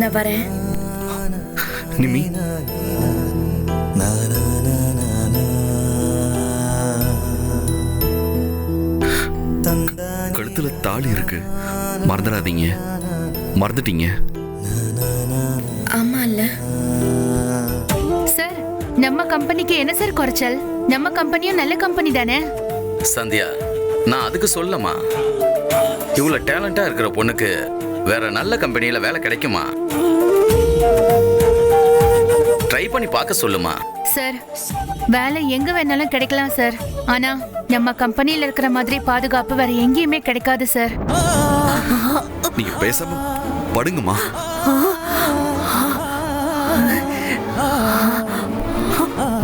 நான் வரேன். நிமி, கழுத்துல தாலி இருக்கு, மறந்துடாதீங்க. மறந்துட்டீங்க? ஆமா இல்ல சார், நம்ம கம்பெனிக்கு என்ன சார் குறைச்சல்? நம்ம கம்பெனியும் நல்ல கம்பெனி தானே. சந்தியா, நான் அதுக்கு சொல்லமா, இவ்வளவு டேலண்டா இருக்கிற பொண்ணுக்கு வேற நல்ல கம்பெனியில வேலை கிடைக்குமா? ட்ரை பண்ணி பார்க்க சொல்லுமா. சார், வேலை எங்க வேணாலும் கிடைக்கலாம் சார். ஆனா நம்ம கம்பெனியில இருக்கிற மாதிரி பாதுகாப்பு வேற எங்கேயுமே கிடைக்காது சார். நீங்க பேசாம படுங்கம்மா.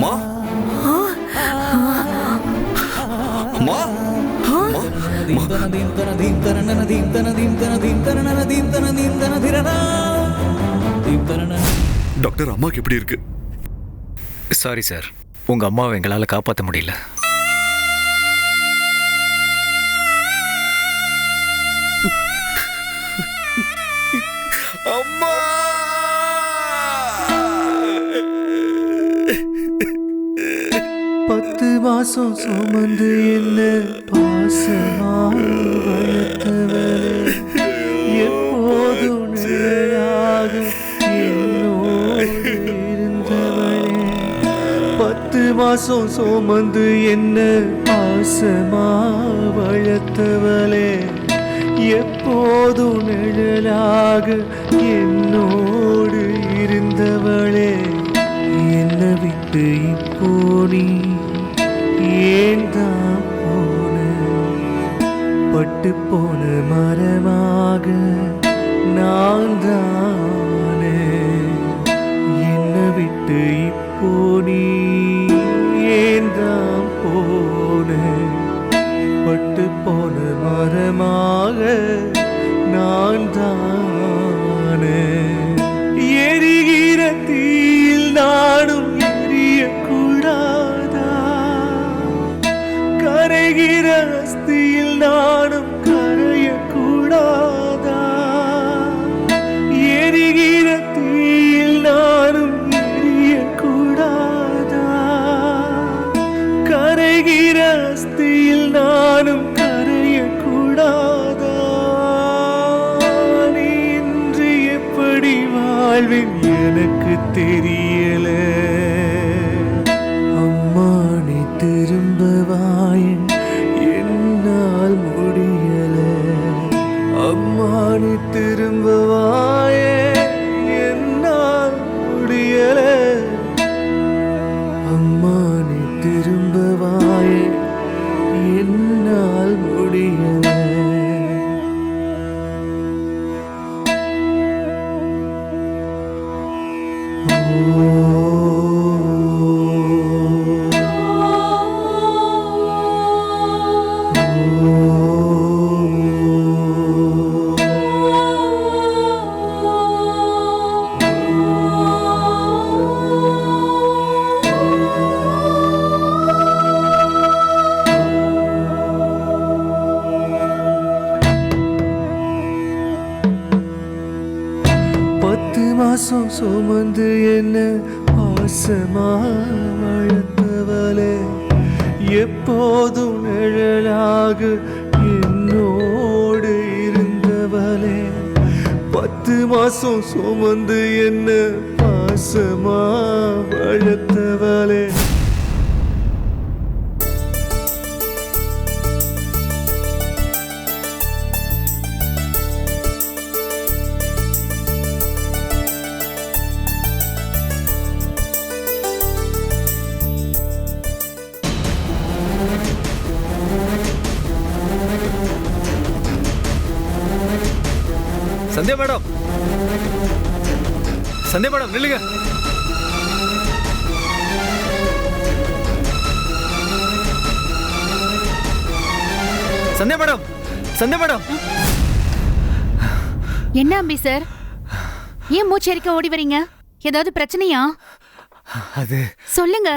மா, மா, டாக்டர், அம்மாக்கு எப்படி இருக்கு? சாரி சார், உங்க அம்மாவை எங்களால காப்பாற்ற முடியல. அம்மா, 10 மாசம் சுமந்து என்ன பாசமா வளர்த்தவளே, எப்போதும் நிழலாக என்னோடு இருந்தவளே. 10 மாசம் சுமந்து என்ன பாசமா வளர்த்தவளே, எப்போதும் நிழலாக என்னோடு இருந்தவளே. என்னை விட்டு இப்போ நீ ஏன் தான் போன? பட்டு போன மரமாக நான் தானே. என்னை விட்டு இப்போ நீ ஏன் தான் போன? பட்டு போன மரமாக நான் தானே. எரிகிற தீயில் நானும் எரியக்கூடாதா? கரைகிற அஸ்தியில் நானும் கரையக்கூடாதா? எரிகிற தீயில் நானும் எரியக்கூடாதா? கரைகிற அஸ்தியில் நானும் கரையக்கூடாதா? நீ இன்று எப்படி வாழ்வேன் எனக்கு தெரியல. அம்மா, நீ திரும்ப வாயேன், என்னால் முடியல. அம்மா, நீ திரும்ப வாயேன், என்னால் முடியல. அம்மா, நீ திரும்ப வாயேன், என்னால் முடியல. மாசம் சுமந்து என்ன பாசமா வளர்த்தவளே, எப்போதும் நிழலாக என்னோடு இருந்தவளே. 10 மாசம் சுமந்து என்ன பாசமா வளர்த்தவளே. சந்தியா மேடம், சந்தியா மேடம் நில்லுங்க. Sandhya madam, Sandhya madam. என்ன அம்பி சார், ஏன் மூச்சரிக்க ஓடி வரீங்க? ஏதாவது பிரச்சனையா? அது சொல்லுங்க,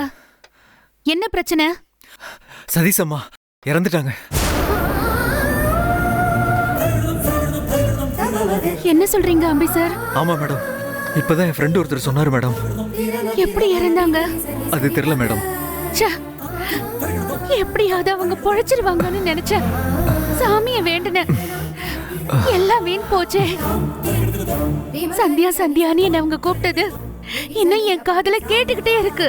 என்ன பிரச்சனை? சதீஷ் அம்மா இறந்துட்டாங்க. என்ன சொல்றீங்க அம்பி சார்? ஆமா மேடம், இப்பதான் என் ஃப்ரெண்ட் ஒருத்தர் சொன்னாரு மேடம். எப்படி இறந்தாங்க? அது தெரியல மேடம். ச்சே, எப்படியாவது அவங்க பொழைச்சிருவாங்கன்னு நினைச்சேன். சாமிய வேண்டுன எல்லாம் வீண் போச்சே. சந்தியா சந்தியான்னு என்ன அவங்க கூப்பிட்டது இன்னும் என் காதுல கேட்டுக்கிட்டே இருக்கு.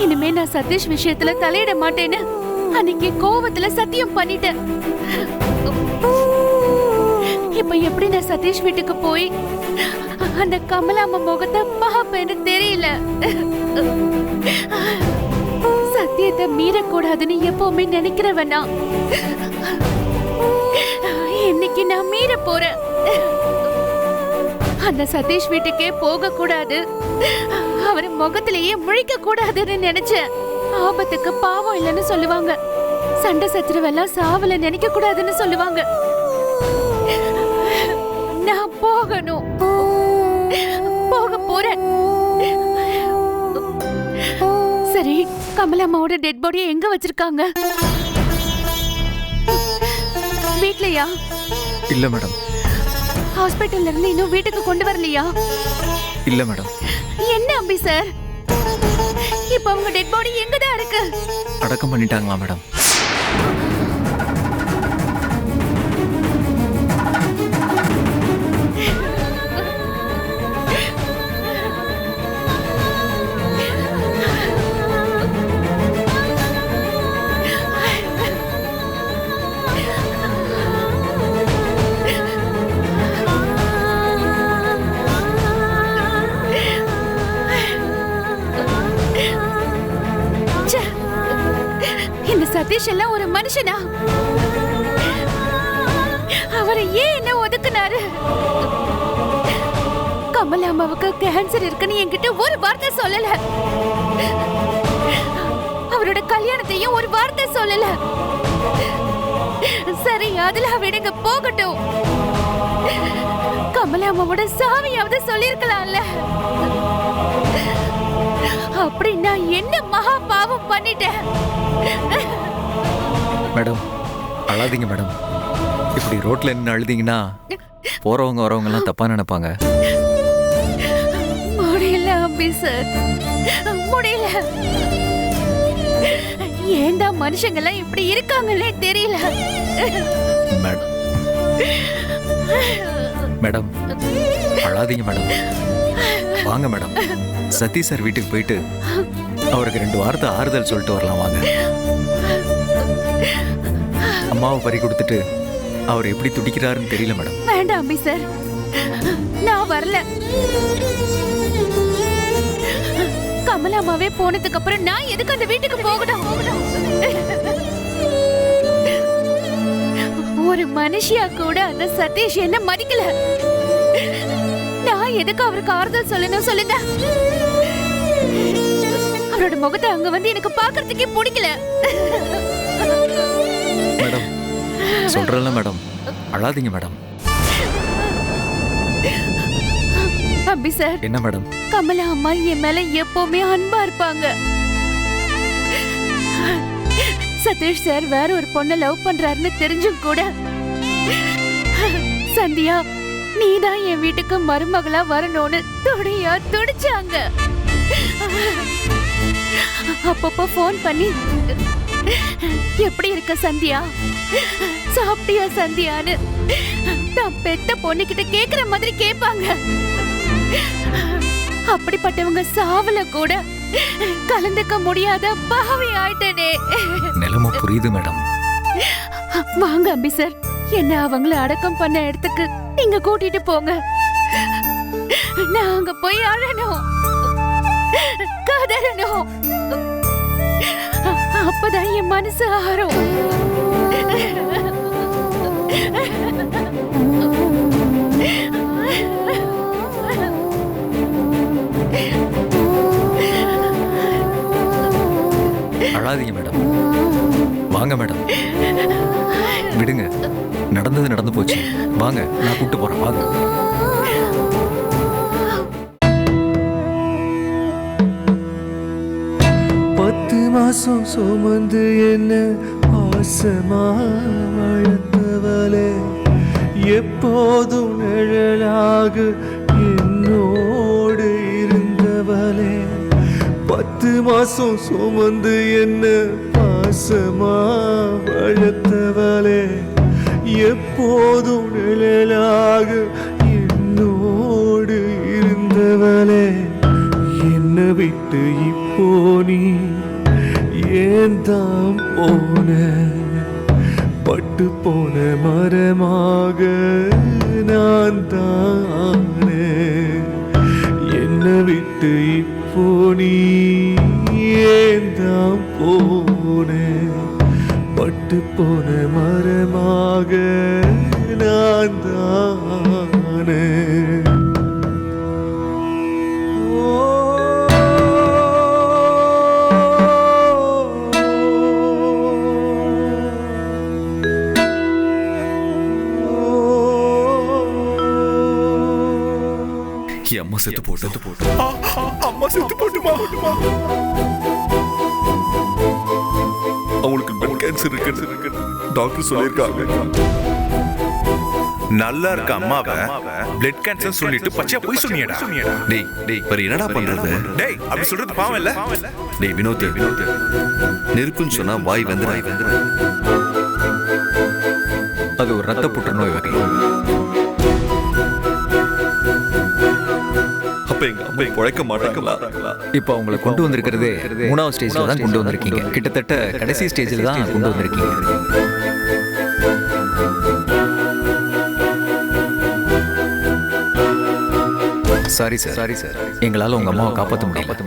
இனிமே நான் சதீஷ் விஷயத்துல தலையிட மாட்டேன்னு அன்னைக்கு கோவத்துல சத்தியம் பண்ணிட்டேன். இப்ப எப்படி நான் சதீஷ் வீட்டுக்கு போய் அந்த கமலாம முகத்தை பாப்பேன்னு தெரியல. சத்தியத்தை மீறக்கூடாதுன்னு எப்பவுமே நினைக்கிறவனா, இன்னைக்கு நான் மீற போறேன். அந்த சதீஷ் வீட்டுக்கே போக கூடாது, அவர் முகத்திலேயே முழிக்க கூடாதுன்னு நினைச்சேன். ஆபத்துக்கு பாவம் இல்லைன்னு சொல்லுவாங்க, சண்டை சச்சரவெல்லாம் சாவல நினைக்க கூடாதுன்னு சொல்லுவாங்க. நான் போகணும், போக போறேன். சரி, கமலாமாவோட டெட் பாடியை எங்க வச்சிருக்காங்க? வீட்லயா? இல்ல மேடம். ஹாஸ்பிட்டல்ல இருந்து இன்னும் வீட்டுக்கு கொண்டு வரலையா? இல்ல மேடம். என்ன அம்பி சார், இப்ப அவங்க டெட் பாடி எங்கதான் இருக்கு? அடக்கம் பண்ணிட்டாங்களா மேடம்? இந்த சதீஷ் எல்லாம் ஒரு மனுஷனா? அவரை ஏன் என்ன ஒதுக்குனாரு? கமலாமாவுக்கு கேன்சர் இருக்குன்னு என்கிட்ட ஒரு வார்த்தை சொல்லல. அவரோட கல்யாணத்தையும் ஒரு வார்த்தை சொல்லல. சரி, அதுல விடுங்க, போகட்டும். கமலாமாவோட சாவியாவது சொல்லிருக்கலாம்ல. அப்படி நான் என்ன மகா பாவம் பண்ணிட்டேன்? மேடம், அழாதீங்க மேடம். இப்படி ரோட்ல நின்று அழுதீங்கன்னா போறவங்க வரவங்க எல்லாம் தப்பா நினைப்பாங்க. முடியல அம்பி சார், முடியல. ஏண்டா மனுஷங்க எல்லாம் இப்படி இருக்காங்களே தெரியல. மேடம், அழாதீங்க மேடம். வாங்க மேடம், சதீஷ் சார் வீட்டுக்கு போயிட்டு அவருக்கு 2 வாரத்தை ஆறுதல் சொல்லிட்டு வரலாம். வாங்க. அம்மாவை பறி கொடுத்துட்டு அவர் எப்படி துடிக்கிறாருன்னு தெரியல மேடம். வேண்டாம் அம்பி சார், நான் வரல. கமலாமாவே போனதுக்கு அப்புறம் நான் எதுக்கு அந்த வீட்டுக்கு போகணும்? ஒரு மனுஷியா கூட அந்த சதீஷ் என்ன மதிக்கல. நான் எதுக்கு அவருக்கு ஆறுதல் சொல்லணும் சொல்லுங்க? அவரோட முகத்தை அங்க வந்து எனக்கு பாக்குறதுக்கே பிடிக்கல. மேடம், சொல்றேன்ல மேடம், அழாதீங்க மேடம். அம்பி சார். என்ன மேடம்? கமலா அம்மா என் மேல எப்பவுமே அன்பா இருப்பாங்க. சதீஷ் சார் வேற ஒரு பொண்ணை லவ் பண்றாருன்னு தெரிஞ்சும் கூட சந்தியா நீதான் என் வீட்டுக்கு மருமகளா வரணும்னு துடியா துடிச்சாங்க. அப்பப்போ போன் பண்ணி எப்படி இருக்க சந்தியா, சாப்பிட்டியா சந்தியான்னு நான் பெத்த பொண்ணுகிட்ட கேக்குற மாதிரி கேட்பாங்க. அப்படிப்பட்டவங்க சாவல கூட கலந்துக்க முடியாத பாவி ஆயிட்டனே. நிலைமை புரியுது மேடம். வாங்க அம்பி சார், என்ன அவங்கள அடக்கம் பண்ண இடத்துக்கு நீங்க கூட்டிட்டு போங்க. நான் அங்க போய் அழணும், கதறணும். அப்பதான் என் மனசு ஆறும். அழாதீங்க மேடம். வாங்க மேடம், விடுங்க. நடந்தது நடந்து போச்சு. வாங்க, நான் கூப்பிட்டு போறேன். வாங்க. மாசம் சுமந்து என்ன பாசமா வளர்த்தவளே, பிறந்தவளே எப்போதும் நிழலாக என்னோடு இருந்தவளே 10 மாசம் சுமந்து என்ன பாசமா வளர்த்தவளே எப்போதும் நிழலாக என்னோடு இருந்தவளே என்னை விட்டு இப்போ நீ ஏன் தான் போன பட்டு போன மரமாக நான் தானே என்னை விட்டு இப்போ நீ ஏன் தான் போன பட்டு போன மரமாக நான் தானே என் அம்மா செத்து போட்டு அம்மா செத்து போட்டுமா அவங்களுக்கு பிளட் கேன்சர் இருக்கு டாக்டர் சொல்லியிருக்காங்க. நல்லா இருக்க அம்மாவை பிளட் கேன்சர் சொல்லிட்டு பச்சையா போய் சொன்னியடா. டேய் வேற என்னடா பண்றது? டேய் அப்படி சொல்றது பாவம் இல்ல? டேய் வினோத் நெருப்புன்னு சொன்னா வாய் வந்துடும். அது ஒரு ரத்த புற்றுநோய் வகை. அப்ப எங்க அம்மா பிழைக்க மாட்டாங்களா? இப்போ அவங்களை கொண்டு வந்திருக்கிறதே 3வது ஸ்டேஜ்ல தான் கொண்டு வந்திருக்கீங்க. கிட்டத்தட்ட கடைசி ஸ்டேஜில் தான் கொண்டு வந்திருக்கீங்க. சாரி சார் எங்களால் உங்க அம்மாவை காப்பாற்ற முடியல.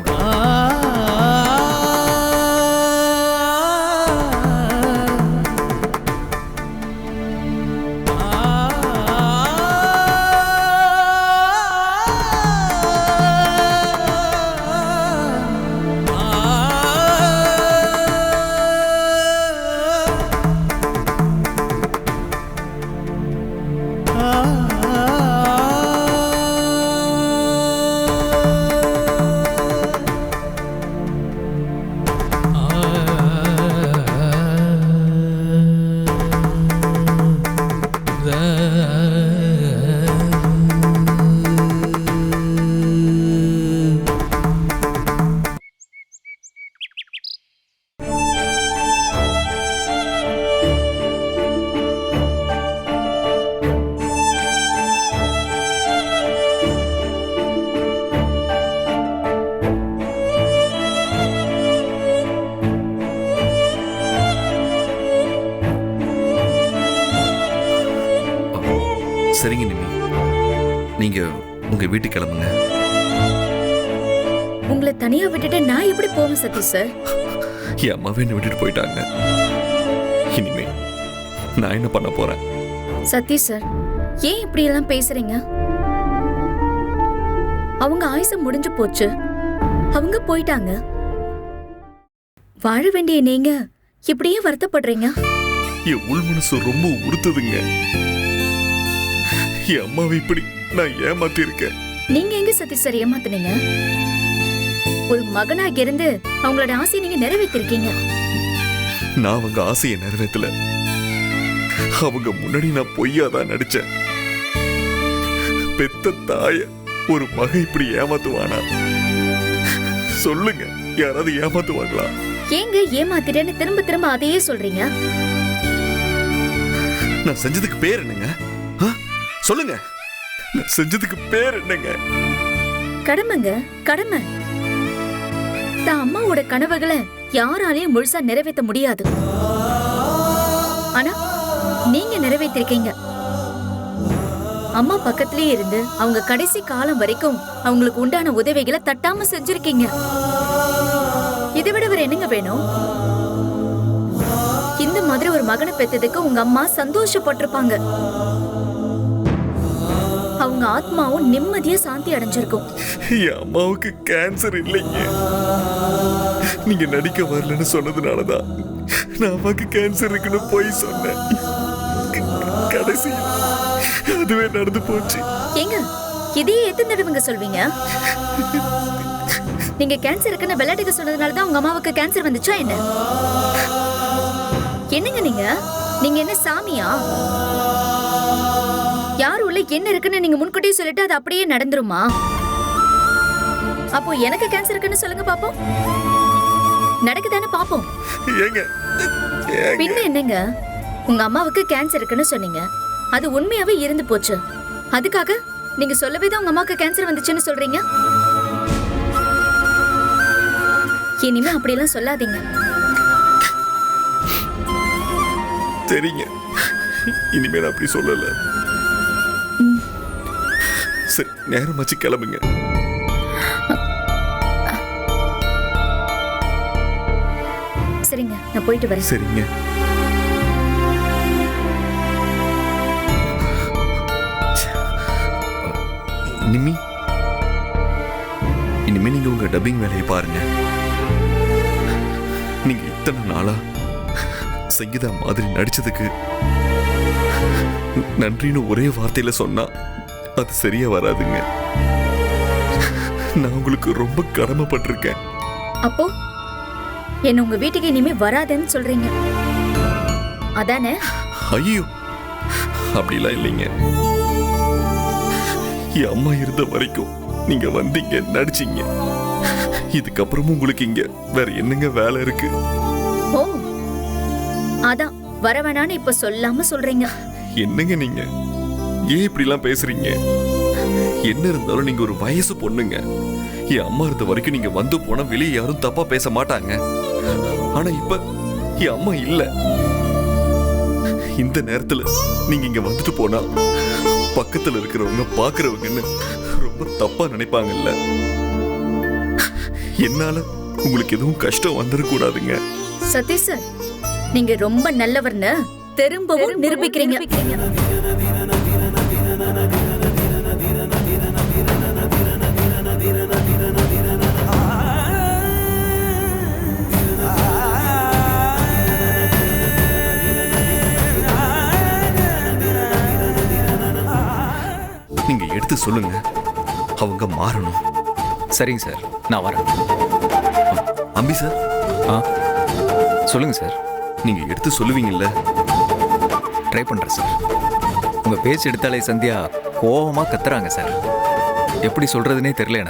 சரிங்க நிம்மி, நீங்க உங்க வீட்டுக்கு கிளம்புங்க. உங்களை தனியா விட்டுட்டு நான் எப்படி போவேன் சதீஷ் சார்? என் அம்மாவே என்னை விட்டுட்டு போயிட்டாங்க. இனிமே நான் என்ன பண்ண போறேன்? சதீஷ் சார், ஏன் இப்படி எல்லாம் பேசுறீங்க? அவங்க ஆயுசு முடிஞ்சு போச்சு, அவங்க போயிட்டாங்க. வாழ வேண்டிய நீங்க இப்படியே வருத்தப்படுறீங்க? என் உள் மனசு ரொம்ப உறுத்துதுங்க. என் அம்மாவை இப்படி நான் ஏமாத்தி இருக்கேன். நீங்க எங்க சதீஷ் சார் ஏமாத்துனீங்க? ஒரு மகனாக இருந்து அவங்களோட ஆசையை நீங்க நிறைவேற்றிருக்கீங்க. நான் அவங்க ஆசையை நிறைவேற்றல. அவங்க முன்னாடி நான் பொய்யாதான் நடிச்சேன். பெத்த தாய ஒரு மக இப்படி ஏமாத்துவானா? சொல்லுங்க, யாராவது ஏமாத்துவாங்களா? ஏங்க ஏமாத்திட்டேன்னு திரும்ப திரும்ப அதையே சொல்றீங்க? நான் செஞ்சதுக்கு பேர் என்னங்க? சொல்லுங்க, நான் செஞ்சதுக்கு பேர் என்னங்க? கடமைங்க, கடமை. தான் அம்மாவோட கனவுகளை யாராலையும் முழுசா நிறைவேற்ற முடியாது. ஆனா நீங்க நிறைவேற்றிருக்கீங்க. அம்மா பக்கத்திலே இருந்து அவங்க கடைசி காலம் வரைக்கும் அவங்களுக்கு உண்டான உதவிகளை தட்டாம செஞ்சிருக்கீங்க. இதை விட வேற என்னங்க வேணும்? இந்த மாதிரி ஒரு மகனை பெற்றதுக்கு உங்க அம்மா சந்தோஷப்பட்டிருப்பாங்க. அவங்க ஆத்மாவும் நிம்மதியா சாந்தி அடைஞ்சிருக்கும். என் அம்மாவுக்கு கேன்சர் இல்லைங்க. நீங்க நடிக்க வரலன்னு சொன்னதுனாலதான் நான் அம்மாவுக்கு கேன்சர் இருக்குன்னு போய் சொன்னேன். கடைசி அதுவே நடந்து போச்சு. ஏங்க இதையே எத்தனை தடவைங்க சொல்வீங்க? நீங்க கேன்சர் இருக்குன்னு விளையாட்டுக்கு சொன்னதுனாலதான் உங்க அம்மாவுக்கு கேன்சர் வந்துச்சா என்ன? என்னங்க நீங்க நீங்க என்ன சாமியா? யார் உள்ள என்ன இருக்குன்னு நீங்க முன்கூட்டியே சொல்லிட்டு அது அப்படியே நடந்துருமா? அப்போ எனக்கு கேன்சர் இருக்குன்னு சொல்லுங்க பாப்போம். நடக்குதானே பாப்போம். ஏங்க பின்ன என்னங்க, உங்க அம்மாவுக்கு கேன்சர் இருக்குன்னு சொன்னீங்க, அது உண்மையாவே இருந்து போச்சு. அதுக்காக நீங்க சொல்லவே தான் உங்க அம்மாவுக்கு கேன்சர் வந்துச்சுன்னு சொல்றீங்க. இனிமே அப்படியெல்லாம் சொல்லாதீங்க. சரிங்க, இனிமே நான் அப்படி சொல்லல. சரி, நேரமாச்சு, கிளம்புங்க. சரிங்க, நான் போயிட்டு வரேன். சரிங்க. நிம்மி, இனிமே நீங்க உங்க டப்பிங் வேலையை பாருங்க. நீங்க இத்தனை நாளா சங்கீதா மாதிரி நடிச்சதுக்கு நன்றின்னு ஒரே வார்த்தையில சொன்னா அது சரியா வராதுங்க. நான் உங்களுக்கு ரொம்ப கடமைப்பட்டிருக்கேன். அப்போ என்ன உங்க வீட்டுக்கு இனிமே வராதுன்னு சொல்றீங்க அதானே? ஐயோ, அப்படிலாம் இல்லைங்க. என் அம்மா இருந்த வரைக்கும் நீங்க வந்தீங்க, நடிச்சீங்க. இதுக்கப்புறமும் உங்களுக்கு இங்க வேற என்னங்க வேலை இருக்கு? ஓ, அதான் வர வேணான்னு இப்ப சொல்லாம சொல்றீங்க. என்னங்க நீங்க ஏன் இப்படிலாம் பேசுறீங்க? என்ன இருந்தாலும் நீங்க ஒரு வயசு பொண்ணுங்க. என் அம்மா இருந்த வரைக்கும் நீங்க வந்து போனா வெளியே யாரும் தப்பா பேச மாட்டாங்க. ஆனா இப்ப என் அம்மா இல்ல. இந்த நேரத்துல நீங்க இங்க வந்துட்டு போனா பக்கத்துல இருக்கிறவங்க பாக்குறவங்கன்னு ரொம்ப தப்பா நினைப்பாங்கல்ல. என்னால உங்களுக்கு எதுவும் கஷ்டம் வந்துடக்கூடாதுங்க. சதீஷ் சார், நீங்க ரொம்ப நல்லவர்னு திரும்பவும் நிரூபிக்கிறீங்க. நீங்க எடுத்து சொல்லுங்க, அவங்க மாறணும். சரிங்க சார், நான் வரேன். அம்பி சார், ஆ சொல்லுங்க சார். நீங்க எடுத்து சொல்லுவீங்கல்ல? ட்ரை பண்ணுறேன் சார். உங்கள் பேச்சு எடுத்தாலே சந்தியா கோபமாக கத்துறாங்க சார். எப்படி சொல்கிறதுனே தெரியல எனக்கு.